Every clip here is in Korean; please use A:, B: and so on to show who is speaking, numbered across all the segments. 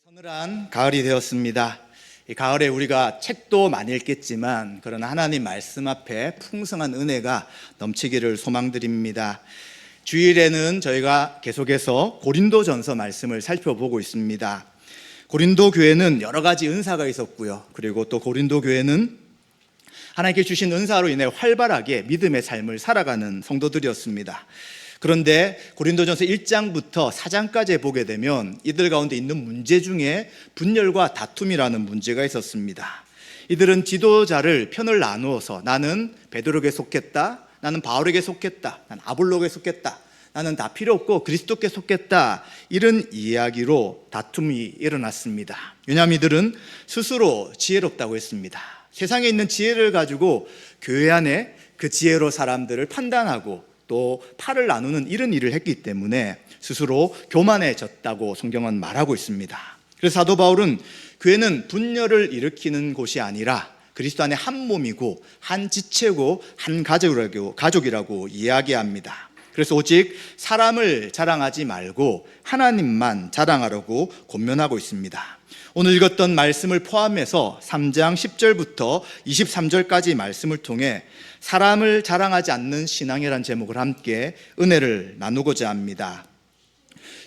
A: 서늘한 가을이 되었습니다. 이 가을에 우리가 책도 많이 읽겠지만 그러나 하나님 말씀 앞에 풍성한 은혜가 넘치기를 소망드립니다. 주일에는 저희가 계속해서 고린도전서 말씀을 살펴보고 있습니다. 고린도 교회는 여러 가지 은사가 있었고요. 그리고 또 고린도 교회는 하나님께 주신 은사로 인해 활발하게 믿음의 삶을 살아가는 성도들이었습니다. 그런데 고린도전서 1장부터 4장까지 보게 되면 이들 가운데 있는 문제 중에 분열과 다툼이라는 문제가 있었습니다. 이들은 지도자를 편을 나누어서 나는 베드로에게 속했다, 나는 바울에게 속했다, 나는 아볼로에게 속했다, 나는 다 필요 없고 그리스도께 속했다, 이런 이야기로 다툼이 일어났습니다. 왜냐하면 이들은 스스로 지혜롭다고 했습니다. 세상에 있는 지혜를 가지고 교회 안에 그 지혜로 사람들을 판단하고 또 팔을 나누는 이런 일을 했기 때문에 스스로 교만해졌다고 성경은 말하고 있습니다. 그래서 사도 바울은 교회는 분열을 일으키는 곳이 아니라 그리스도 안에 한 몸이고 한 지체고 한 가족이라고 이야기합니다. 그래서 오직 사람을 자랑하지 말고 하나님만 자랑하라고 권면하고 있습니다. 오늘 읽었던 말씀을 포함해서 3장 10절부터 23절까지 말씀을 통해 사람을 자랑하지 않는 신앙이라는 제목을 함께 은혜를 나누고자 합니다.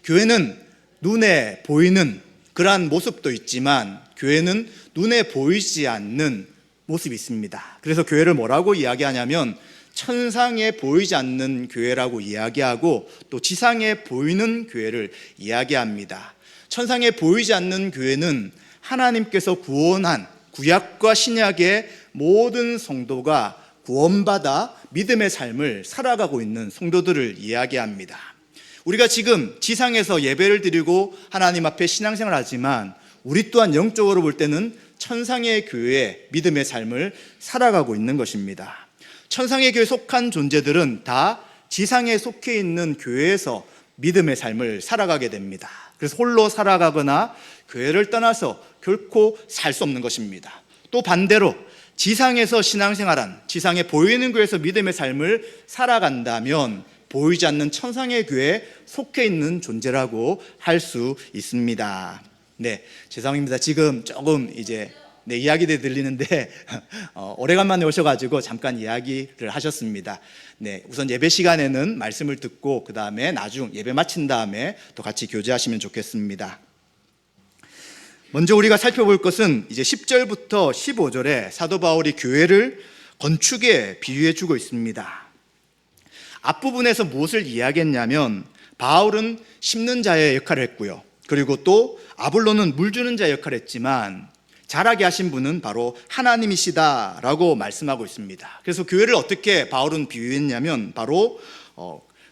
A: 교회는 눈에 보이는 그러한 모습도 있지만 교회는 눈에 보이지 않는 모습이 있습니다. 그래서 교회를 뭐라고 이야기하냐면 천상에 보이지 않는 교회라고 이야기하고 또 지상에 보이는 교회를 이야기합니다. 천상에 보이지 않는 교회는 하나님께서 구원한 구약과 신약의 모든 성도가 구원받아 믿음의 삶을 살아가고 있는 성도들을 이야기합니다. 우리가 지금 지상에서 예배를 드리고 하나님 앞에 신앙생활을 하지만 우리 또한 영적으로 볼 때는 천상의 교회의 믿음의 삶을 살아가고 있는 것입니다. 천상의 교회에 속한 존재들은 다 지상에 속해 있는 교회에서 믿음의 삶을 살아가게 됩니다. 그래서 홀로 살아가거나 교회를 떠나서 결코 살 수 없는 것입니다. 또 반대로 지상에서 신앙생활한 지상에 보이는 교회에서 믿음의 삶을 살아간다면 보이지 않는 천상의 교회에 속해 있는 존재라고 할 수 있습니다. 네, 죄송합니다. 지금 조금 이야기들이 들리는데 오래간만에 오셔가지고 잠깐 이야기를 하셨습니다. 네, 우선 예배 시간에는 말씀을 듣고 그 다음에 나중 예배 마친 다음에 또 같이 교제하시면 좋겠습니다. 먼저 우리가 살펴볼 것은 이제 10절부터 15절에 사도 바울이 교회를 건축에 비유해 주고 있습니다. 앞부분에서 무엇을 이야기했냐면 바울은 심는 자의 역할을 했고요. 그리고 또 아볼로는 물 주는 자의 역할을 했지만 자라게 하신 분은 바로 하나님이시다라고 말씀하고 있습니다. 그래서 교회를 어떻게 바울은 비유했냐면 바로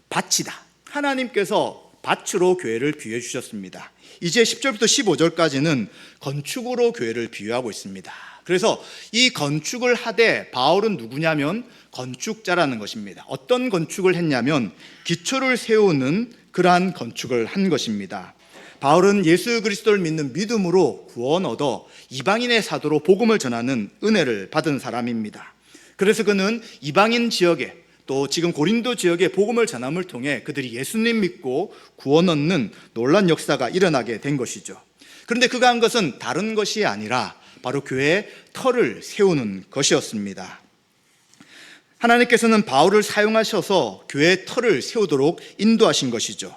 A: 밭이다. 하나님께서 밭으로 교회를 비유해 주셨습니다. 이제 10절부터 15절까지는 건축으로 교회를 비유하고 있습니다. 그래서 이 건축을 하되 바울은 누구냐면 건축자라는 것입니다. 어떤 건축을 했냐면 기초를 세우는 그러한 건축을 한 것입니다. 바울은 예수 그리스도를 믿는 믿음으로 구원 얻어 이방인의 사도로 복음을 전하는 은혜를 받은 사람입니다. 그래서 그는 이방인 지역에 또 지금 고린도 지역의 복음을 전함을 통해 그들이 예수님 믿고 구원 얻는 놀라운 역사가 일어나게 된 것이죠. 그런데 그가 한 것은 다른 것이 아니라 바로 교회의 터를 세우는 것이었습니다. 하나님께서는 바울을 사용하셔서 교회의 터를 세우도록 인도하신 것이죠.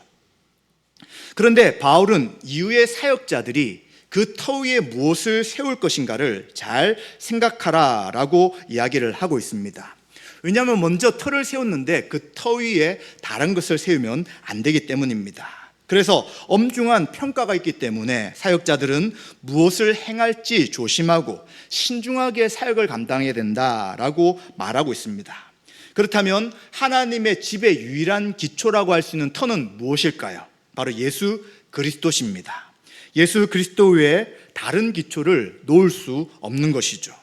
A: 그런데 바울은 이후의 사역자들이 그 터 위에 무엇을 세울 것인가를 잘 생각하라라고 이야기를 하고 있습니다. 왜냐하면 먼저 터를 세웠는데 그 터 위에 다른 것을 세우면 안 되기 때문입니다. 그래서 엄중한 평가가 있기 때문에 사역자들은 무엇을 행할지 조심하고 신중하게 사역을 감당해야 된다라고 말하고 있습니다. 그렇다면 하나님의 집의 유일한 기초라고 할 수 있는 터는 무엇일까요? 바로 예수 그리스도십니다. 예수 그리스도 외에 다른 기초를 놓을 수 없는 것이죠.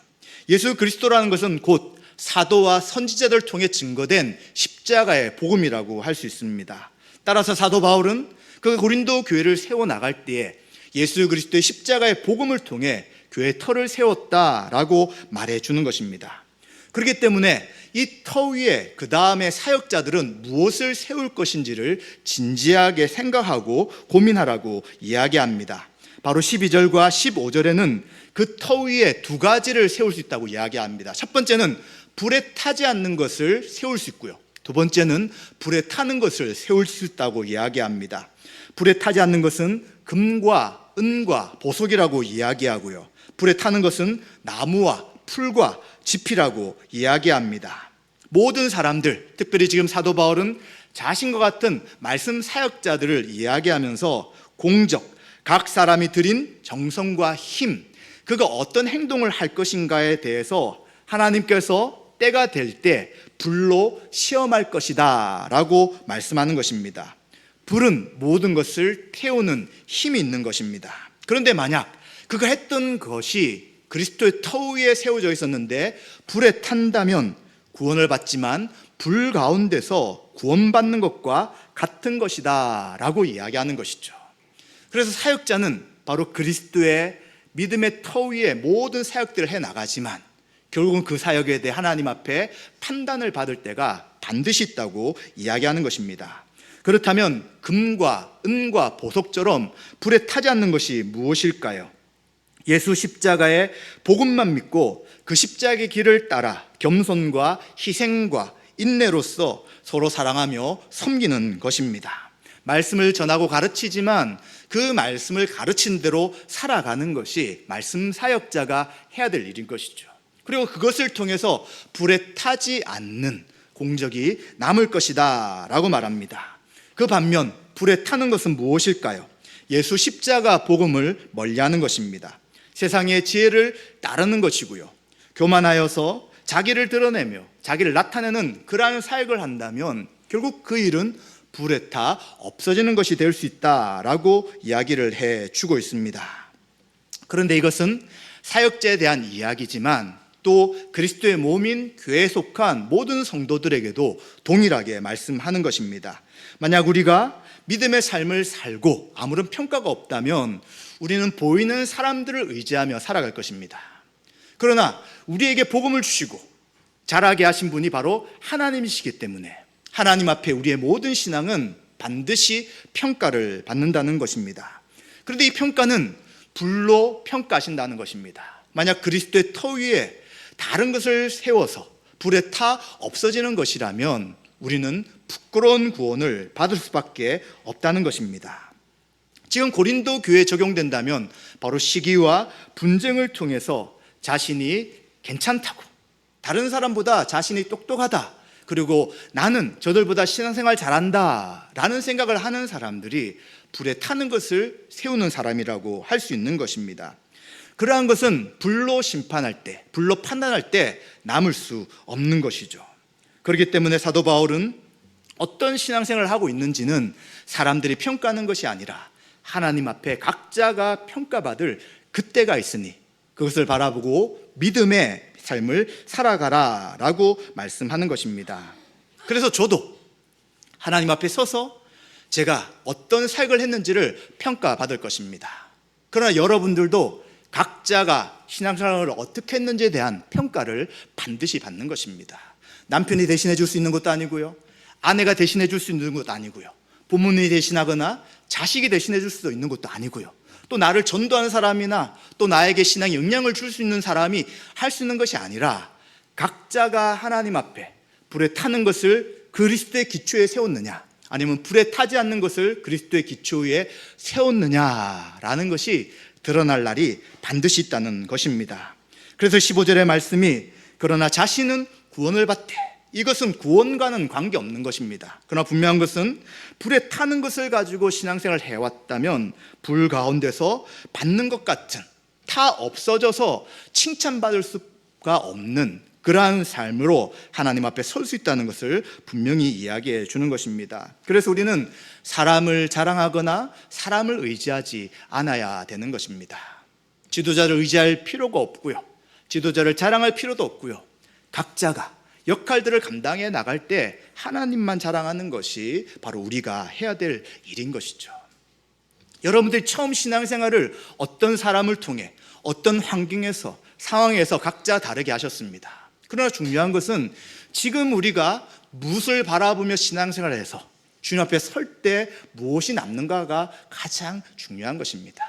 A: 예수 그리스도라는 것은 곧 사도와 선지자들을 통해 증거된 십자가의 복음이라고 할 수 있습니다. 따라서 사도 바울은 그 고린도 교회를 세워나갈 때에 예수 그리스도의 십자가의 복음을 통해 교회의 터를 세웠다라고 말해주는 것입니다. 그렇기 때문에 이 터 위에 그 다음에 사역자들은 무엇을 세울 것인지를 진지하게 생각하고 고민하라고 이야기합니다. 바로 12절과 15절에는 그 터 위에 두 가지를 세울 수 있다고 이야기합니다. 첫 번째는 불에 타지 않는 것을 세울 수 있고요, 두 번째는 불에 타는 것을 세울 수 있다고 이야기합니다. 불에 타지 않는 것은 금과 은과 보석이라고 이야기하고요, 불에 타는 것은 나무와 풀과 짚이라고 이야기합니다. 모든 사람들, 특별히 지금 사도 바울은 자신과 같은 말씀 사역자들을 이야기하면서 공적, 각 사람이 들인 정성과 힘, 그가 어떤 행동을 할 것인가에 대해서 하나님께서 때가 될 때 불로 시험할 것이다 라고 말씀하는 것입니다. 불은 모든 것을 태우는 힘이 있는 것입니다. 그런데 만약 그가 했던 것이 그리스도의 터 위에 세워져 있었는데 불에 탄다면 구원을 받지만 불 가운데서 구원받는 것과 같은 것이다 라고 이야기하는 것이죠. 그래서 사역자는 바로 그리스도의 믿음의 터 위에 모든 사역들을 해나가지만 결국은 그 사역에 대해 하나님 앞에 판단을 받을 때가 반드시 있다고 이야기하는 것입니다. 그렇다면 금과 은과 보석처럼 불에 타지 않는 것이 무엇일까요? 예수 십자가의 복음만 믿고 그 십자가의 길을 따라 겸손과 희생과 인내로서 서로 사랑하며 섬기는 것입니다. 말씀을 전하고 가르치지만 그 말씀을 가르친 대로 살아가는 것이 말씀 사역자가 해야 될 일인 것이죠. 그리고 그것을 통해서 불에 타지 않는 공적이 남을 것이다 라고 말합니다. 그 반면 불에 타는 것은 무엇일까요? 예수 십자가 복음을 멀리하는 것입니다. 세상의 지혜를 따르는 것이고요, 교만하여서 자기를 드러내며 자기를 나타내는 그러한 사역을 한다면 결국 그 일은 불에 타 없어지는 것이 될 수 있다라고 이야기를 해주고 있습니다. 그런데 이것은 사역자에 대한 이야기지만 또 그리스도의 몸인 교회에 속한 모든 성도들에게도 동일하게 말씀하는 것입니다. 만약 우리가 믿음의 삶을 살고 아무런 평가가 없다면 우리는 보이는 사람들을 의지하며 살아갈 것입니다. 그러나 우리에게 복음을 주시고 자라게 하신 분이 바로 하나님이시기 때문에 하나님 앞에 우리의 모든 신앙은 반드시 평가를 받는다는 것입니다. 그런데 이 평가는 불로 평가하신다는 것입니다. 만약 그리스도의 터 위에 다른 것을 세워서 불에 타 없어지는 것이라면 우리는 부끄러운 구원을 받을 수밖에 없다는 것입니다. 지금 고린도 교회에 적용된다면 바로 시기와 분쟁을 통해서 자신이 괜찮다고, 다른 사람보다 자신이 똑똑하다, 그리고 나는 저들보다 신앙생활 잘한다 라는 생각을 하는 사람들이 불에 타는 것을 세우는 사람이라고 할 수 있는 것입니다. 그러한 것은 불로 심판할 때, 불로 판단할 때 남을 수 없는 것이죠. 그렇기 때문에 사도 바울은 어떤 신앙생활을 하고 있는지는 사람들이 평가하는 것이 아니라 하나님 앞에 각자가 평가받을 그때가 있으니 그것을 바라보고 믿음의 삶을 살아가라 라고 말씀하는 것입니다. 그래서 저도 하나님 앞에 서서 제가 어떤 사역을 했는지를 평가받을 것입니다. 그러나 여러분들도 각자가 신앙생활을 어떻게 했는지에 대한 평가를 반드시 받는 것입니다. 남편이 대신해 줄 수 있는 것도 아니고요, 아내가 대신해 줄 수 있는 것도 아니고요, 부모님이 대신하거나 자식이 대신해 줄 수도 있는 것도 아니고요, 또 나를 전도하는 사람이나 또 나에게 신앙에 영향을 줄 수 있는 사람이 할 수 있는 것이 아니라 각자가 하나님 앞에 불에 타는 것을 그리스도의 기초에 세웠느냐, 아니면 불에 타지 않는 것을 그리스도의 기초 위에 세웠느냐라는 것이 드러날 날이 반드시 있다는 것입니다. 그래서 15절의 말씀이 그러나 자신은 구원을 받되, 이것은 구원과는 관계없는 것입니다. 그러나 분명한 것은 불에 타는 것을 가지고 신앙생활을 해왔다면 불 가운데서 받는 것 같은, 타 없어져서 칭찬받을 수가 없는 그러한 삶으로 하나님 앞에 설 수 있다는 것을 분명히 이야기해 주는 것입니다. 그래서 우리는 사람을 자랑하거나 사람을 의지하지 않아야 되는 것입니다. 지도자를 의지할 필요가 없고요, 지도자를 자랑할 필요도 없고요, 각자가 역할들을 감당해 나갈 때 하나님만 자랑하는 것이 바로 우리가 해야 될 일인 것이죠. 여러분들이 처음 신앙생활을 어떤 사람을 통해 어떤 환경에서 상황에서 각자 다르게 하셨습니다. 그러나 중요한 것은 지금 우리가 무엇을 바라보며 신앙생활을 해서 주님 앞에 설 때 무엇이 남는가가 가장 중요한 것입니다.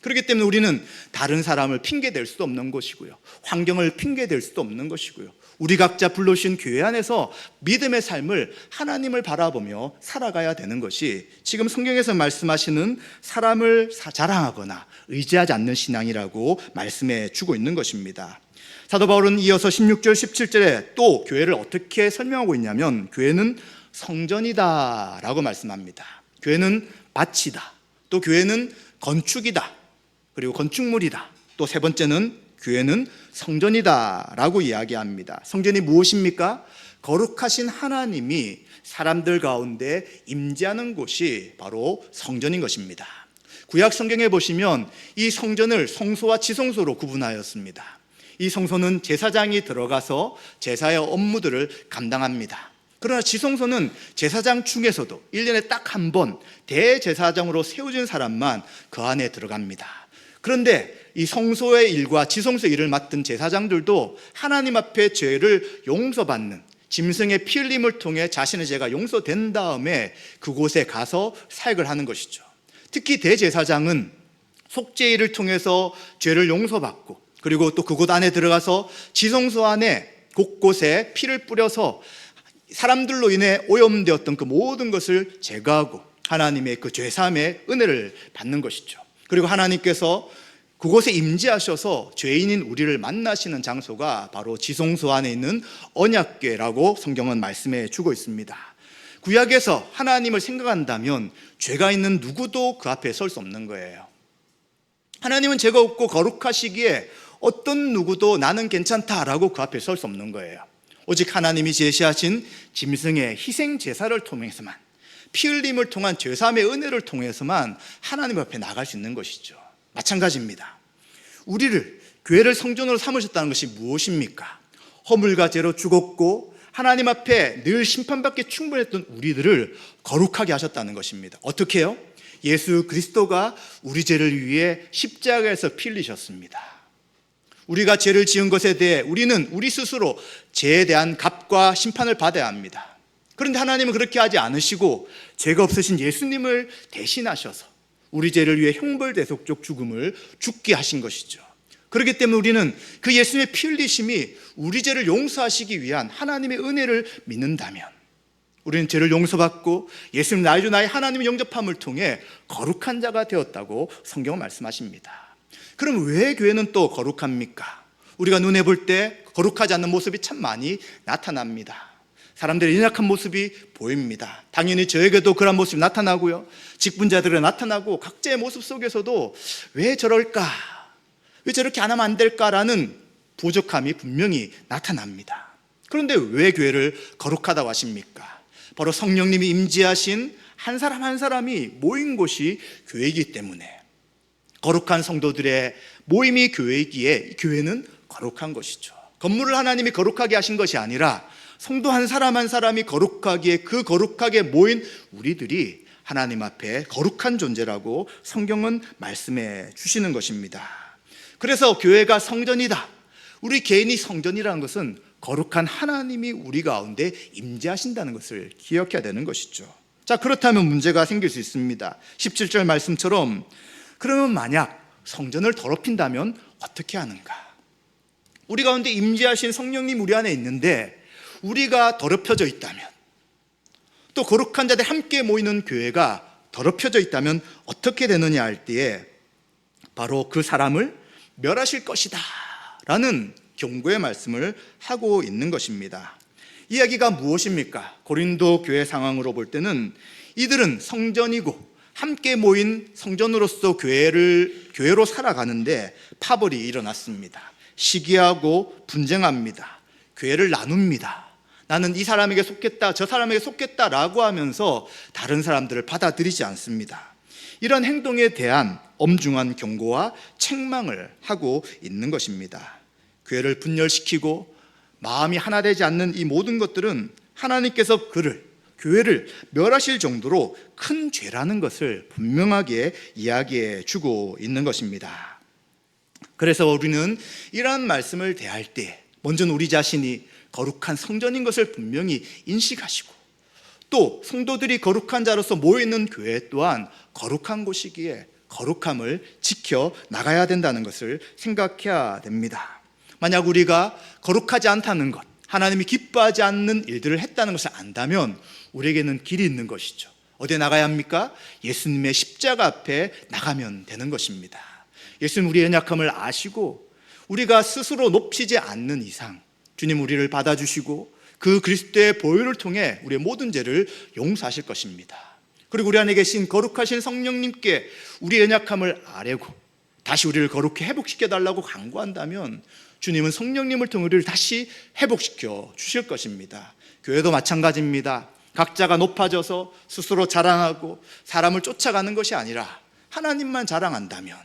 A: 그렇기 때문에 우리는 다른 사람을 핑계댈 수도 없는 것이고요, 환경을 핑계댈 수도 없는 것이고요, 우리 각자 불러주신 교회 안에서 믿음의 삶을 하나님을 바라보며 살아가야 되는 것이 지금 성경에서 말씀하시는 사람을 자랑하거나 의지하지 않는 신앙이라고 말씀해 주고 있는 것입니다. 사도 바울은 이어서 16절 17절에 또 교회를 어떻게 설명하고 있냐면, 교회는 성전이다 라고 말씀합니다. 교회는 밭이다, 또 교회는 건축이다, 그리고 건축물이다, 또 세 번째는 교회는 성전이다 라고 이야기합니다. 성전이 무엇입니까? 거룩하신 하나님이 사람들 가운데 임재하는 곳이 바로 성전인 것입니다. 구약 성경에 보시면 이 성전을 성소와 지성소로 구분하였습니다. 이 성소는 제사장이 들어가서 제사의 업무들을 감당합니다. 그러나 지성소는 제사장 중에서도 1년에 딱 한 번 대제사장으로 세워진 사람만 그 안에 들어갑니다. 그런데 이 성소의 일과 지성소의 일을 맡은 제사장들도 하나님 앞에 죄를 용서받는, 짐승의 피 흘림을 통해 자신의 죄가 용서된 다음에 그곳에 가서 사역을 하는 것이죠. 특히 대제사장은 속죄일을 통해서 죄를 용서받고, 그리고 또 그곳 안에 들어가서 지성소 안에 곳곳에 피를 뿌려서 사람들로 인해 오염되었던 그 모든 것을 제거하고 하나님의 그 죄사함의 은혜를 받는 것이죠. 그리고 하나님께서 그곳에 임재하셔서 죄인인 우리를 만나시는 장소가 바로 지성소 안에 있는 언약궤라고 성경은 말씀해 주고 있습니다. 구약에서 하나님을 생각한다면 죄가 있는 누구도 그 앞에 설 수 없는 거예요. 하나님은 죄가 없고 거룩하시기에 어떤 누구도 나는 괜찮다라고 그 앞에 설 수 없는 거예요. 오직 하나님이 제시하신 짐승의 희생 제사를 통해서만, 피 흘림을 통한 죄사함의 은혜를 통해서만 하나님 앞에 나갈 수 있는 것이죠. 마찬가지입니다. 우리를, 교회를 성전으로 삼으셨다는 것이 무엇입니까? 허물과 죄로 죽었고 하나님 앞에 늘 심판받기 충분했던 우리들을 거룩하게 하셨다는 것입니다. 어떻게 해요? 예수 그리스도가 우리 죄를 위해 십자가에서 피 흘리셨습니다. 우리가 죄를 지은 것에 대해 우리는 우리 스스로 죄에 대한 값과 심판을 받아야 합니다. 그런데 하나님은 그렇게 하지 않으시고 죄가 없으신 예수님을 대신하셔서 우리 죄를 위해 형벌대속적 죽음을 죽게 하신 것이죠. 그렇기 때문에 우리는 그 예수님의 피 흘리심이 우리 죄를 용서하시기 위한 하나님의 은혜를 믿는다면, 우리는 죄를 용서받고 예수님 나의 주 나의 하나님의 영접함을 통해 거룩한 자가 되었다고 성경은 말씀하십니다. 그럼 왜 교회는 또 거룩합니까? 우리가 눈에 볼 때 거룩하지 않는 모습이 참 많이 나타납니다. 사람들의 연약한 모습이 보입니다. 당연히 저에게도 그런 모습이 나타나고요, 직분자들에 나타나고, 각자의 모습 속에서도 왜 저럴까, 왜 저렇게 안 하면 안 될까라는 부족함이 분명히 나타납니다. 그런데 왜 교회를 거룩하다고 하십니까? 바로 성령님이 임재하신 한 사람 한 사람이 모인 곳이 교회이기 때문에, 거룩한 성도들의 모임이 교회이기에 교회는 거룩한 것이죠. 건물을 하나님이 거룩하게 하신 것이 아니라 성도 한 사람 한 사람이 거룩하기에 그 거룩하게 모인 우리들이 하나님 앞에 거룩한 존재라고 성경은 말씀해 주시는 것입니다. 그래서 교회가 성전이다, 우리 개인이 성전이라는 것은 거룩한 하나님이 우리 가운데 임재하신다는 것을 기억해야 되는 것이죠. 자, 그렇다면 문제가 생길 수 있습니다. 17절 말씀처럼, 그러면 만약 성전을 더럽힌다면 어떻게 하는가? 우리 가운데 임재하신 성령님 우리 안에 있는데 우리가 더럽혀져 있다면, 또 거룩한 자들 함께 모이는 교회가 더럽혀져 있다면 어떻게 되느냐 할 때에 바로 그 사람을 멸하실 것이다 라는 경고의 말씀을 하고 있는 것입니다. 이야기가 무엇입니까? 고린도 교회 상황으로 볼 때는 이들은 성전이고 함께 모인 성전으로서 교회로 살아가는데 파벌이 일어났습니다. 시기하고 분쟁합니다. 교회를 나눕니다. 나는 이 사람에게 속했다, 저 사람에게 속했다라고 하면서 다른 사람들을 받아들이지 않습니다. 이런 행동에 대한 엄중한 경고와 책망을 하고 있는 것입니다. 교회를 분열시키고 마음이 하나 되지 않는 이 모든 것들은 하나님께서 교회를 멸하실 정도로 큰 죄라는 것을 분명하게 이야기해 주고 있는 것입니다. 그래서 우리는 이러한 말씀을 대할 때 먼저는 우리 자신이 거룩한 성전인 것을 분명히 인식하시고, 또 성도들이 거룩한 자로서 모여있는 교회 또한 거룩한 곳이기에 거룩함을 지켜 나가야 된다는 것을 생각해야 됩니다. 만약 우리가 거룩하지 않다는 것, 하나님이 기뻐하지 않는 일들을 했다는 것을 안다면 우리에게는 길이 있는 것이죠. 어디에 나가야 합니까? 예수님의 십자가 앞에 나가면 되는 것입니다. 예수님 우리의 연약함을 아시고 우리가 스스로 높이지 않는 이상 주님 우리를 받아주시고 그 그리스도의 보혈을 통해 우리의 모든 죄를 용서하실 것입니다. 그리고 우리 안에 계신 거룩하신 성령님께 우리의 연약함을 아뢰고 다시 우리를 거룩히 회복시켜달라고 간구한다면 주님은 성령님을 통해 우리를 다시 회복시켜 주실 것입니다. 교회도 마찬가지입니다. 각자가 높아져서 스스로 자랑하고 사람을 쫓아가는 것이 아니라 하나님만 자랑한다면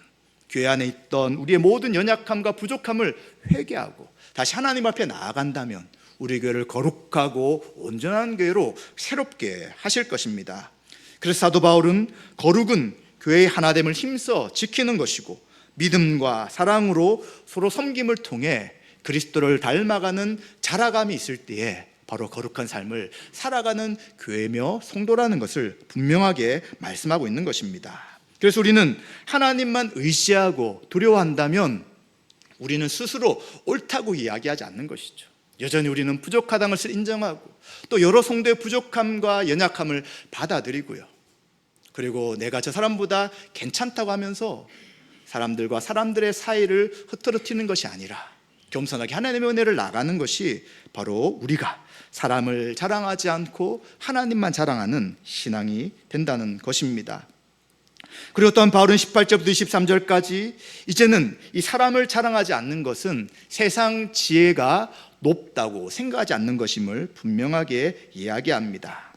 A: 교회 안에 있던 우리의 모든 연약함과 부족함을 회개하고 다시 하나님 앞에 나아간다면 우리 교회를 거룩하고 온전한 교회로 새롭게 하실 것입니다. 그래서 사도 바울은 거룩은 교회의 하나됨을 힘써 지키는 것이고 믿음과 사랑으로 서로 섬김을 통해 그리스도를 닮아가는 자라감이 있을 때에 바로 거룩한 삶을 살아가는 교회며 성도라는 것을 분명하게 말씀하고 있는 것입니다. 그래서 우리는 하나님만 의지하고 두려워한다면 우리는 스스로 옳다고 이야기하지 않는 것이죠. 여전히 우리는 부족하다는 것을 인정하고 또 여러 성도의 부족함과 연약함을 받아들이고요. 그리고 내가 저 사람보다 괜찮다고 하면서 사람들과 사람들의 사이를 흐트러뜨리는 것이 아니라 겸손하게 하나님의 은혜를 나가는 것이 바로 우리가 사람을 자랑하지 않고 하나님만 자랑하는 신앙이 된다는 것입니다. 그리고 또한 바울은 18절부터 23절까지 이제는 이 사람을 자랑하지 않는 것은 세상 지혜가 높다고 생각하지 않는 것임을 분명하게 이야기합니다.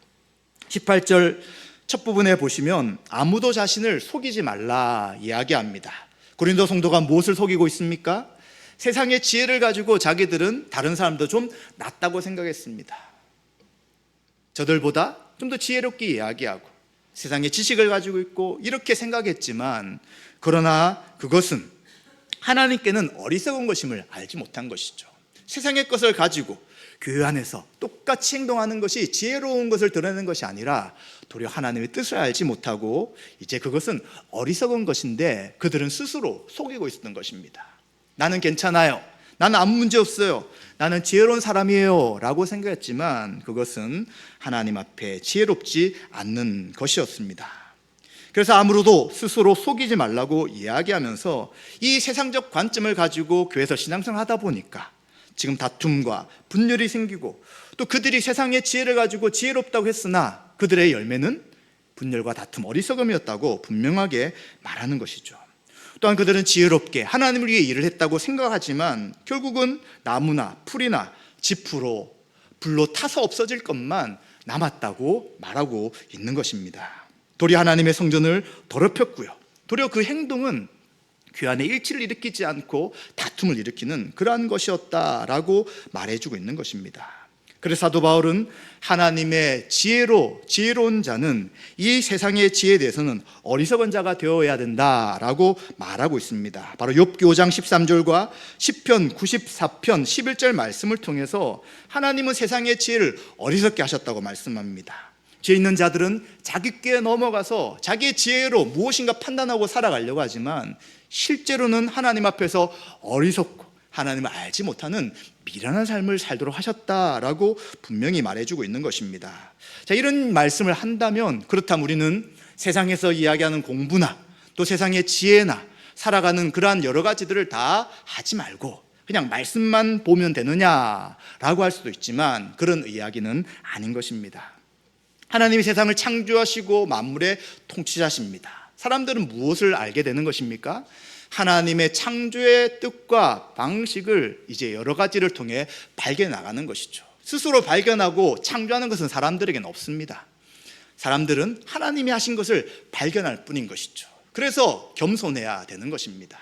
A: 18절 첫 부분에 보시면 아무도 자신을 속이지 말라 이야기합니다. 고린도 성도가 무엇을 속이고 있습니까? 세상의 지혜를 가지고 자기들은 다른 사람도 좀 낫다고 생각했습니다. 저들보다 좀 더 지혜롭게 이야기하고 세상의 지식을 가지고 있고 이렇게 생각했지만 그러나 그것은 하나님께는 어리석은 것임을 알지 못한 것이죠. 세상의 것을 가지고 교회 안에서 똑같이 행동하는 것이 지혜로운 것을 드러내는 것이 아니라 도리어 하나님의 뜻을 알지 못하고 이제 그것은 어리석은 것인데 그들은 스스로 속이고 있었던 것입니다. 나는 괜찮아요. 나는 아무 문제 없어요. 나는 지혜로운 사람이에요 라고 생각했지만 그것은 하나님 앞에 지혜롭지 않는 것이었습니다. 그래서 아무로도 스스로 속이지 말라고 이야기하면서 이 세상적 관점을 가지고 교회에서 신앙생활을 하다 보니까 지금 다툼과 분열이 생기고 또 그들이 세상의 지혜를 가지고 지혜롭다고 했으나 그들의 열매는 분열과 다툼, 어리석음이었다고 분명하게 말하는 것이죠. 또한 그들은 지혜롭게 하나님을 위해 일을 했다고 생각하지만 결국은 나무나 풀이나 지푸로 불로 타서 없어질 것만 남았다고 말하고 있는 것입니다. 도리어 하나님의 성전을 더럽혔고요. 도리어 그 행동은 교회 안에 일치를 일으키지 않고 다툼을 일으키는 그러한 것이었다라고 말해주고 있는 것입니다. 그래서 사도 바울은 하나님의 지혜로운 자는 이 세상의 지혜에 대해서는 어리석은 자가 되어야 된다라고 말하고 있습니다. 바로 욥기 5장 13절과 시편 94편 11절 말씀을 통해서 하나님은 세상의 지혜를 어리석게 하셨다고 말씀합니다. 지혜 있는 자들은 자기 꾀에 넘어가서 자기의 지혜로 무엇인가 판단하고 살아가려고 하지만 실제로는 하나님 앞에서 어리석고 하나님을 알지 못하는 미련한 삶을 살도록 하셨다라고 분명히 말해주고 있는 것입니다. 자, 이런 말씀을 한다면 그렇다면 우리는 세상에서 이야기하는 공부나 또 세상의 지혜나 살아가는 그러한 여러 가지들을 다 하지 말고 그냥 말씀만 보면 되느냐라고 할 수도 있지만 그런 이야기는 아닌 것입니다. 하나님이 세상을 창조하시고 만물의 통치자십니다. 사람들은 무엇을 알게 되는 것입니까? 하나님의 창조의 뜻과 방식을 이제 여러 가지를 통해 발견해 나가는 것이죠. 스스로 발견하고 창조하는 것은 사람들에게는 없습니다. 사람들은 하나님이 하신 것을 발견할 뿐인 것이죠. 그래서 겸손해야 되는 것입니다.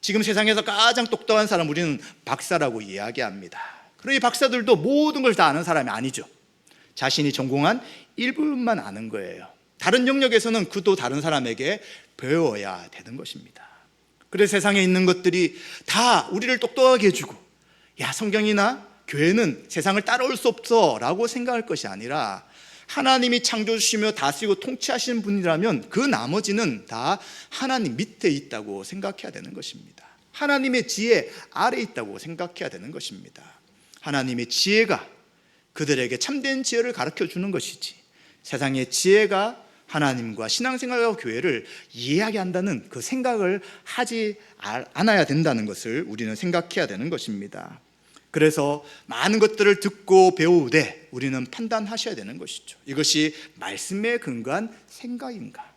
A: 지금 세상에서 가장 똑똑한 사람 우리는 박사라고 이야기합니다. 그러나 이 박사들도 모든 걸 다 아는 사람이 아니죠. 자신이 전공한 일부분만 아는 거예요. 다른 영역에서는 그도 다른 사람에게 배워야 되는 것입니다. 그래서 세상에 있는 것들이 다 우리를 똑똑하게 해주고 야 성경이나 교회는 세상을 따라올 수 없어 라고 생각할 것이 아니라 하나님이 창조주시며 다스리고 통치하시는 분이라면 그 나머지는 다 하나님 밑에 있다고 생각해야 되는 것입니다. 하나님의 지혜 아래에 있다고 생각해야 되는 것입니다. 하나님의 지혜가 그들에게 참된 지혜를 가르쳐 주는 것이지, 세상의 지혜가 하나님과 신앙생활과 교회를 이해하게 한다는 그 생각을 하지 않아야 된다는 것을 우리는 생각해야 되는 것입니다. 그래서 많은 것들을 듣고 배우되 우리는 판단하셔야 되는 것이죠. 이것이 말씀에 근거한 생각인가,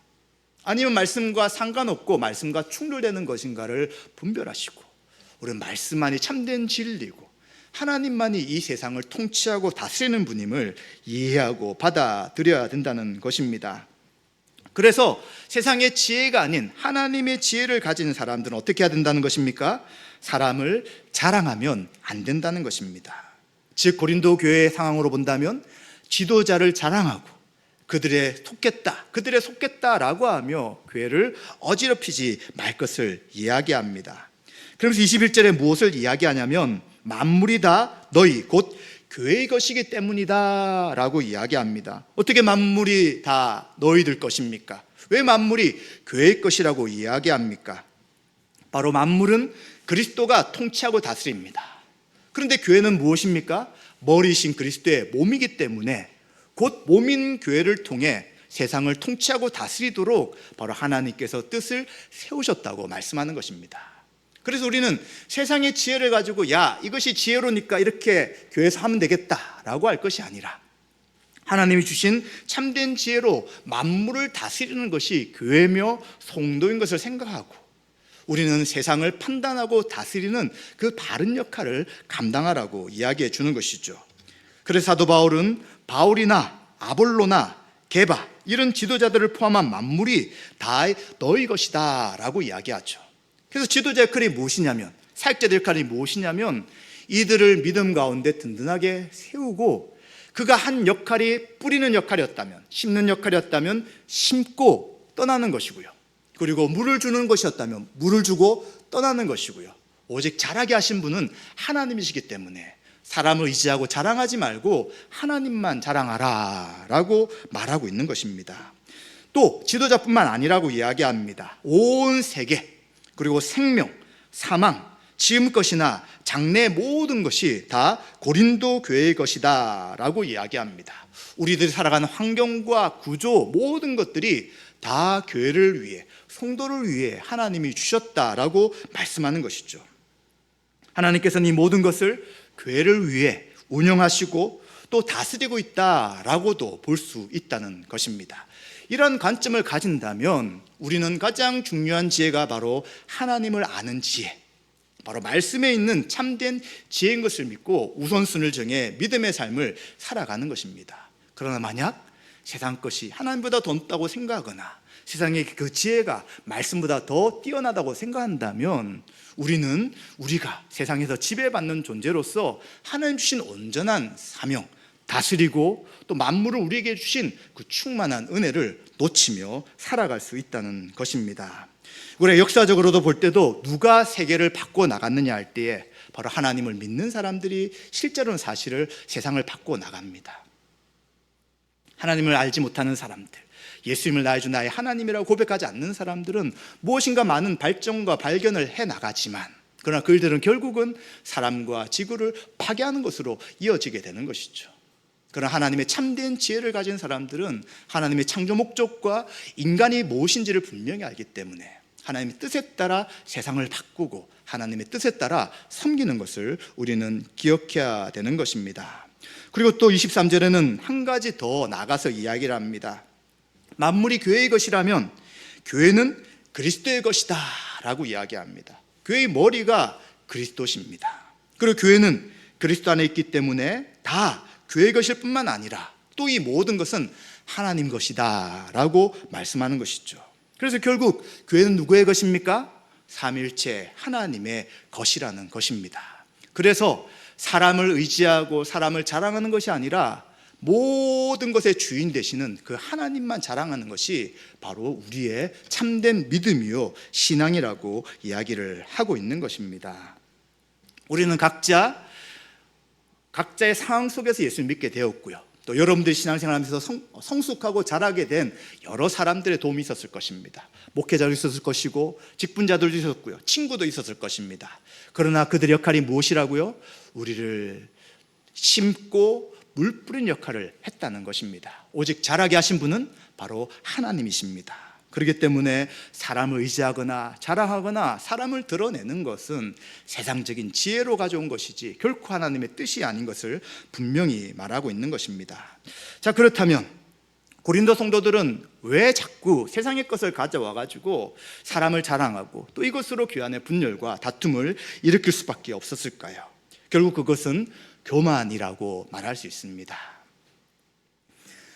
A: 아니면 말씀과 상관없고 말씀과 충돌되는 것인가를 분별하시고, 우리는 말씀만이 참된 진리고 하나님만이 이 세상을 통치하고 다스리는 분임을 이해하고 받아들여야 된다는 것입니다. 그래서 세상의 지혜가 아닌 하나님의 지혜를 가진 사람들은 어떻게 해야 된다는 것입니까? 사람을 자랑하면 안 된다는 것입니다. 즉 고린도 교회의 상황으로 본다면 지도자를 자랑하고 그들에 속겠다라고 하며 교회를 어지럽히지 말 것을 이야기합니다. 그러면서 21절에 무엇을 이야기하냐면 만물이 다 너희 곧 교회의 것이기 때문이다 라고 이야기합니다. 어떻게 만물이 다 너희들 것입니까? 왜 만물이 교회의 것이라고 이야기합니까? 바로 만물은 그리스도가 통치하고 다스립니다. 그런데 교회는 무엇입니까? 머리이신 그리스도의 몸이기 때문에 곧 몸인 교회를 통해 세상을 통치하고 다스리도록 바로 하나님께서 뜻을 세우셨다고 말씀하는 것입니다. 그래서 우리는 세상의 지혜를 가지고 야, 이것이 지혜로니까 이렇게 교회에서 하면 되겠다라고 할 것이 아니라, 하나님이 주신 참된 지혜로 만물을 다스리는 것이 교회며 성도인 것을 생각하고, 우리는 세상을 판단하고 다스리는 그 바른 역할을 감당하라고 이야기해 주는 것이죠. 그래서 사도 바울은 바울이나 아볼로나 게바 이런 지도자들을 포함한 만물이 다 너희 것이다 라고 이야기하죠. 그래서 지도자 역할이 무엇이냐면, 사역자들 역할이 무엇이냐면, 이들을 믿음 가운데 든든하게 세우고, 그가 한 역할이 뿌리는 역할이었다면, 심는 역할이었다면 심고 떠나는 것이고요. 그리고 물을 주는 것이었다면 물을 주고 떠나는 것이고요. 오직 자라게 하신 분은 하나님이시기 때문에 사람을 의지하고 자랑하지 말고 하나님만 자랑하라 라고 말하고 있는 것입니다. 또 지도자뿐만 아니라고 이야기합니다. 온 세계, 그리고 생명, 사망, 지금 것이나 장래 모든 것이 다 고린도 교회의 것이다 라고 이야기합니다. 우리들이 살아가는 환경과 구조, 모든 것들이 다 교회를 위해, 성도를 위해 하나님이 주셨다라고 말씀하는 것이죠. 하나님께서는 이 모든 것을 교회를 위해 운영하시고 또 다스리고 있다라고도 볼 수 있다는 것입니다. 이런 관점을 가진다면 우리는 가장 중요한 지혜가 바로 하나님을 아는 지혜, 바로 말씀에 있는 참된 지혜인 것을 믿고 우선순위를 정해 믿음의 삶을 살아가는 것입니다. 그러나 만약 세상 것이 하나님보다 더 높다고 생각하거나 세상의 그 지혜가 말씀보다 더 뛰어나다고 생각한다면 우리가 세상에서 지배받는 존재로서 하나님 주신 온전한 사명, 다스리고 또 만물을 우리에게 주신 그 충만한 은혜를 놓치며 살아갈 수 있다는 것입니다. 우리가 역사적으로도 볼 때도 누가 세계를 바꿔 나갔느냐 할 때에 바로 하나님을 믿는 사람들이 실제로는 사실을 세상을 바꿔 나갑니다. 하나님을 알지 못하는 사람들, 예수님을 나의 주 나의 하나님이라고 고백하지 않는 사람들은 무엇인가 많은 발전과 발견을 해나가지만, 그러나 그들은 결국은 사람과 지구를 파괴하는 것으로 이어지게 되는 것이죠. 그러나 하나님의 참된 지혜를 가진 사람들은 하나님의 창조 목적과 인간이 무엇인지를 분명히 알기 때문에 하나님의 뜻에 따라 세상을 바꾸고 하나님의 뜻에 따라 섬기는 것을 우리는 기억해야 되는 것입니다. 그리고 또 23절에는 한 가지 더 나가서 이야기를 합니다. 만물이 교회의 것이라면 교회는 그리스도의 것이다 라고 이야기합니다. 교회의 머리가 그리스도십니다. 그리고 교회는 그리스도 안에 있기 때문에 다 교회의 것일 뿐만 아니라 또 이 모든 것은 하나님 것이다 라고 말씀하는 것이죠. 그래서 결국 교회는 누구의 것입니까? 삼위일체 하나님의 것이라는 것입니다. 그래서 사람을 의지하고 사람을 자랑하는 것이 아니라 모든 것의 주인 되시는 그 하나님만 자랑하는 것이 바로 우리의 참된 믿음이요 신앙이라고 이야기를 하고 있는 것입니다. 우리는 각자의 상황 속에서 예수를 믿게 되었고요. 또 여러분들이 신앙생활하면서 성숙하고 자라게 된 여러 사람들의 도움이 있었을 것입니다. 목회자도 있었을 것이고 직분자들도 있었고요, 친구도 있었을 것입니다. 그러나 그들의 역할이 무엇이라고요? 우리를 심고 물 뿌린 역할을 했다는 것입니다. 오직 자라게 하신 분은 바로 하나님이십니다. 그렇기 때문에 사람을 의지하거나 자랑하거나 사람을 드러내는 것은 세상적인 지혜로 가져온 것이지 결코 하나님의 뜻이 아닌 것을 분명히 말하고 있는 것입니다. 자, 그렇다면 고린도 성도들은 왜 자꾸 세상의 것을 가져와 가지고 사람을 자랑하고 또 이것으로 교회 안에 분열과 다툼을 일으킬 수밖에 없었을까요? 결국 그것은 교만이라고 말할 수 있습니다.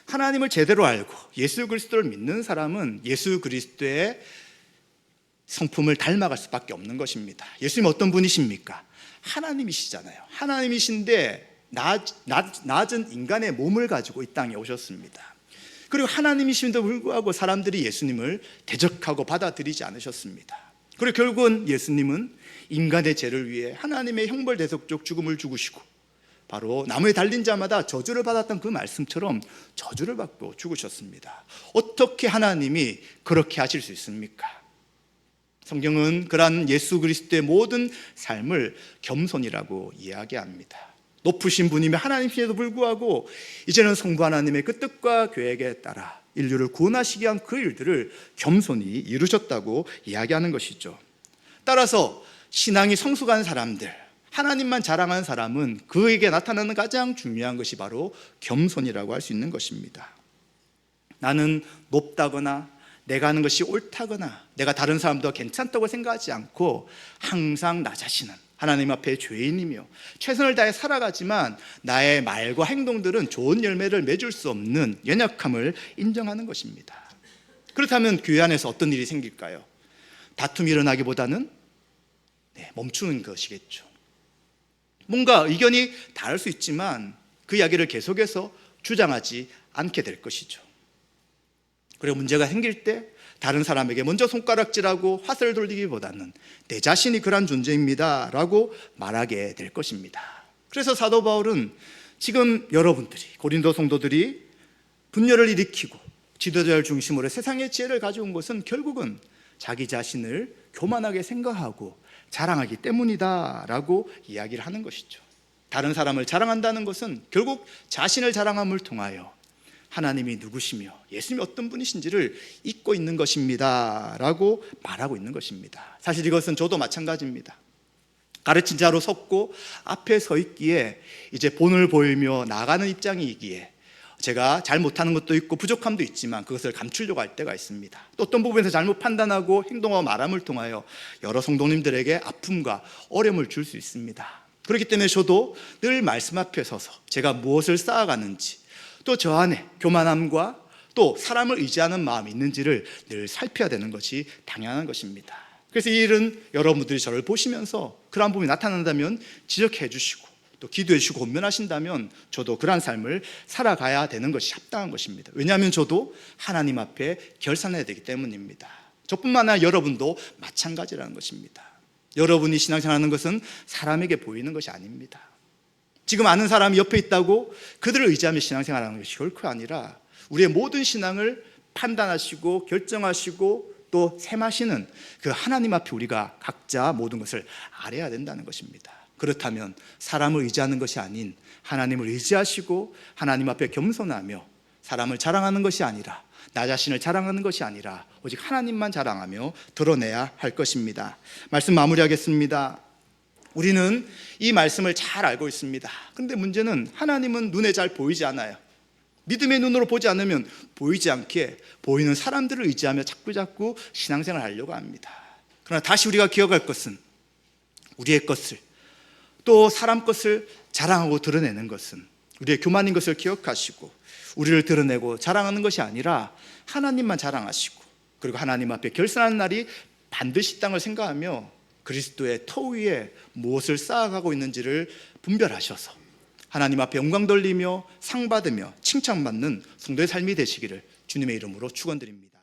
A: 하나님을 제대로 알고 예수 그리스도를 믿는 사람은 예수 그리스도의 성품을 닮아갈 수밖에 없는 것입니다. 예수님 어떤 분이십니까? 하나님이시잖아요. 하나님이신데 낮은 인간의 몸을 가지고 이 땅에 오셨습니다. 그리고 하나님이심에도 불구하고 사람들이 예수님을 대적하고 받아들이지 않으셨습니다. 그리고 결국은 예수님은 인간의 죄를 위해 하나님의 형벌대속적 죽음을 죽으시고 바로 나무에 달린 자마다 저주를 받았던 그 말씀처럼 저주를 받고 죽으셨습니다. 어떻게 하나님이 그렇게 하실 수 있습니까? 성경은 그러한 예수 그리스도의 모든 삶을 겸손이라고 이야기합니다. 높으신 분이며 하나님이심에도 불구하고 이제는 성부 하나님의 그 뜻과 계획에 따라 인류를 구원하시기 위한 그 일들을 겸손히 이루셨다고 이야기하는 것이죠. 따라서 신앙이 성숙한 사람들, 하나님만 자랑하는 사람은 그에게 나타나는 가장 중요한 것이 바로 겸손이라고 할 수 있는 것입니다. 나는 높다거나 내가 하는 것이 옳다거나 내가 다른 사람도 괜찮다고 생각하지 않고 항상 나 자신은 하나님 앞에 죄인이며 최선을 다해 살아가지만 나의 말과 행동들은 좋은 열매를 맺을 수 없는 연약함을 인정하는 것입니다. 그렇다면 교회 안에서 어떤 일이 생길까요? 다툼이 일어나기보다는 멈추는 것이겠죠. 뭔가 의견이 다를 수 있지만 그 이야기를 계속해서 주장하지 않게 될 것이죠. 그리고 문제가 생길 때 다른 사람에게 먼저 손가락질하고 화살을 돌리기보다는 내 자신이 그런 존재입니다 라고 말하게 될 것입니다. 그래서 사도 바울은 지금 여러분들이, 고린도 성도들이 분열을 일으키고 지도자를 중심으로 세상의 지혜를 가져온 것은 결국은 자기 자신을 교만하게 생각하고 자랑하기 때문이다 라고 이야기를 하는 것이죠. 다른 사람을 자랑한다는 것은 결국 자신을 자랑함을 통하여 하나님이 누구시며 예수님이 어떤 분이신지를 잊고 있는 것입니다 라고 말하고 있는 것입니다. 사실 이것은 저도 마찬가지입니다. 가르친 자로 섰고 앞에 서 있기에 이제 본을 보이며 나가는 입장이기에 제가 잘 못하는 것도 있고 부족함도 있지만 그것을 감추려고 할 때가 있습니다. 또 어떤 부분에서 잘못 판단하고 행동하고 말함을 통하여 여러 성도님들에게 아픔과 어려움을 줄 수 있습니다. 그렇기 때문에 저도 늘 말씀 앞에 서서 제가 무엇을 쌓아가는지 또 저 안에 교만함과 또 사람을 의지하는 마음이 있는지를 늘 살펴야 되는 것이 당연한 것입니다. 그래서 이 일은 여러분들이 저를 보시면서 그러한 부분이 나타난다면 지적해 주시고 또 기도해 주시고 권면하신다면 저도 그러한 삶을 살아가야 되는 것이 합당한 것입니다. 왜냐하면 저도 하나님 앞에 결산해야 되기 때문입니다. 저뿐만 아니라 여러분도 마찬가지라는 것입니다. 여러분이 신앙생활하는 것은 사람에게 보이는 것이 아닙니다. 지금 아는 사람이 옆에 있다고 그들을 의지하며 신앙생활하는 것이 결코 아니라 우리의 모든 신앙을 판단하시고 결정하시고 또 셈하시는 그 하나님 앞에 우리가 각자 모든 것을 알아야 된다는 것입니다. 그렇다면 사람을 의지하는 것이 아닌 하나님을 의지하시고 하나님 앞에 겸손하며 사람을 자랑하는 것이 아니라 나 자신을 자랑하는 것이 아니라 오직 하나님만 자랑하며 드러내야 할 것입니다. 말씀 마무리하겠습니다. 우리는 이 말씀을 잘 알고 있습니다. 그런데 문제는 하나님은 눈에 잘 보이지 않아요. 믿음의 눈으로 보지 않으면 보이지 않게 보이는 사람들을 의지하며 자꾸 신앙생활을 하려고 합니다. 그러나 다시 우리가 기억할 것은 우리의 것을 또 사람 것을 자랑하고 드러내는 것은 우리의 교만인 것을 기억하시고 우리를 드러내고 자랑하는 것이 아니라 하나님만 자랑하시고 그리고 하나님 앞에 결산하는 날이 반드시 있다는 걸 생각하며 그리스도의 터 위에 무엇을 쌓아가고 있는지를 분별하셔서 하나님 앞에 영광 돌리며 상 받으며 칭찬받는 성도의 삶이 되시기를 주님의 이름으로 축원드립니다.